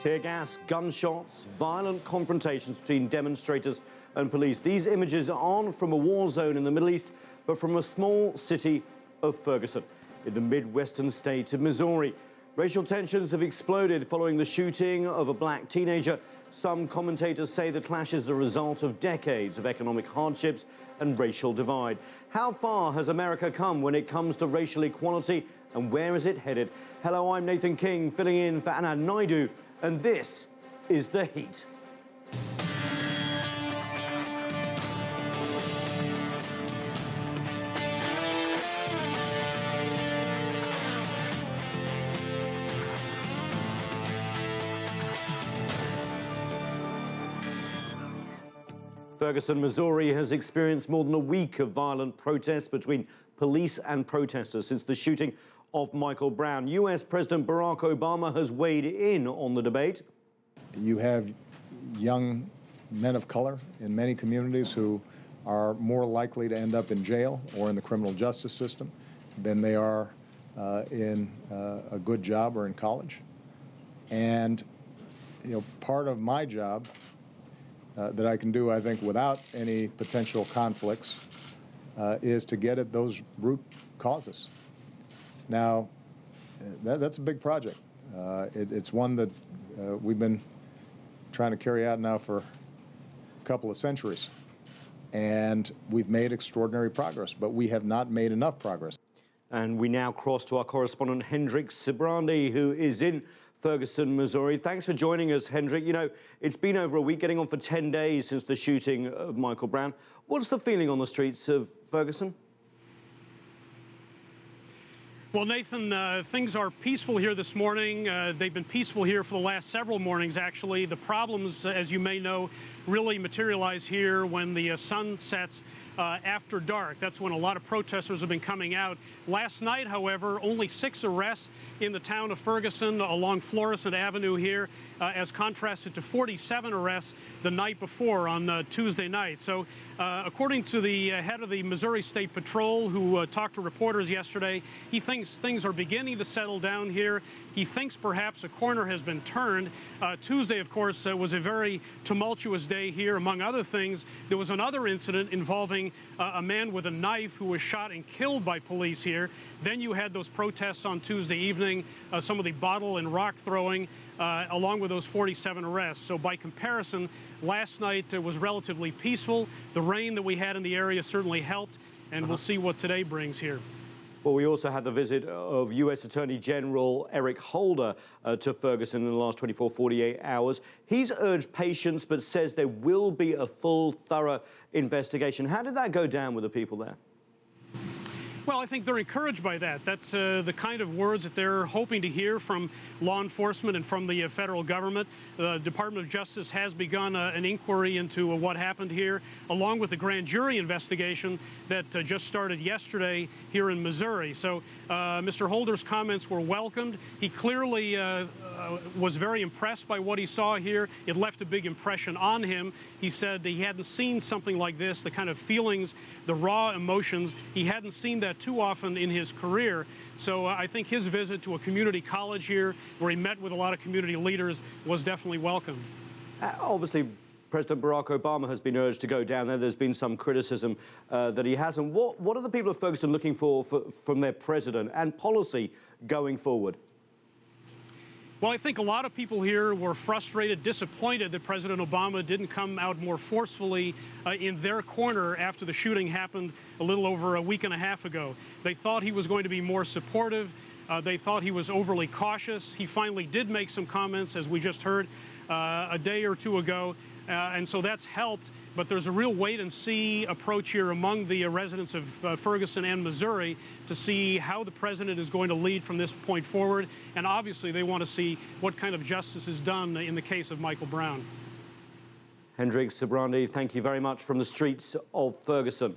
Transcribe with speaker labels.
Speaker 1: Tear gas, gunshots, violent confrontations between demonstrators and police. These images aren't from a war zone in the Middle East, but from a small city of Ferguson in the midwestern state of Missouri. Racial tensions have exploded following the shooting of a black teenager. Some commentators say the clash is the result of decades of economic hardships and racial divide. How far has America come when it comes to racial equality, and where is it headed? Hello, I'm Nathan King, filling in for Anna Naidu, and this is The Heat. Ferguson, Missouri has experienced more than a week of violent protests between police and protesters since the shooting of Michael Brown. US President Barack Obama has weighed in on the debate.
Speaker 2: You have young men of color in many communities who are more likely to end up in jail or in the criminal justice system than they are in a good job or in college. And, you know, part of my job that I can do, I think, without any potential conflicts, is to get at those root causes. Now, that's a big project. It's one that we've been trying to carry out now for a couple of centuries. And we've made extraordinary progress, but we have not made enough progress.
Speaker 1: And we now cross to our correspondent, Hendrik Sybrandy, who is in Ferguson, Missouri. Thanks for joining us, Hendrik. You know, it's been over a week, getting on for 10 days since the shooting of Michael Brown. What's the feeling on the streets of Ferguson?
Speaker 3: Well, Nathan, things are peaceful here this morning. They've been peaceful here for the last several mornings, actually. The problems, as you may know, really materialize here when the sun sets after dark. That's when a lot of protesters have been coming out. Last night, however, only 6 arrests in the town of Ferguson along Florissant Avenue here, as contrasted to 47 arrests the night before on Tuesday night. So according to the head of the Missouri State Patrol, who talked to reporters yesterday, he thinks things are beginning to settle down here. He thinks perhaps a corner has been turned. Tuesday, of course, was a very tumultuous day here. Among other things, there was another incident involving a man with a knife who was shot and killed by police here. Then you had those protests on Tuesday evening, some of the bottle and rock throwing, along with those 47 arrests. So by comparison, last night was relatively peaceful. The rain that we had in the area certainly helped, and we'll see what today brings here.
Speaker 1: Well, we also had the visit of U.S. Attorney General Eric Holder to Ferguson in the last 48 hours. He's urged patience, but says there will be a full, thorough investigation. How did that go down with the people there?
Speaker 3: Well, I think they're encouraged by that. That's the kind of words that they're hoping to hear from law enforcement and from the federal government. The Department of Justice has begun an inquiry into what happened here, along with the grand jury investigation that just started yesterday here in Missouri. So Mr. Holder's comments were welcomed. He clearly was very impressed by what he saw here. It left a big impression on him. He said he hadn't seen something like this, the kind of feelings, the raw emotions. He hadn't seen that too often in his career. So I think his visit to a community college here, where he met with a lot of community leaders, was definitely welcome.
Speaker 1: Obviously, President Barack Obama has been urged to go down there. There's been some criticism that he hasn't. What are the people of Ferguson looking for from their president and policy going forward?
Speaker 3: Well, I think a lot of people here were frustrated, disappointed that President Obama didn't come out more forcefully in their corner after the shooting happened a little over a week and a half ago. They thought he was going to be more supportive. They thought he was overly cautious. He finally did make some comments, as we just heard a day or two ago, and so that's helped. But there's a real wait-and-see approach here among the residents of Ferguson and Missouri to see how the president is going to lead from this point forward. And obviously, they want to see what kind of justice is done in the case of Michael Brown.
Speaker 1: Hendrik Sybrandy, thank you very much from the streets of Ferguson.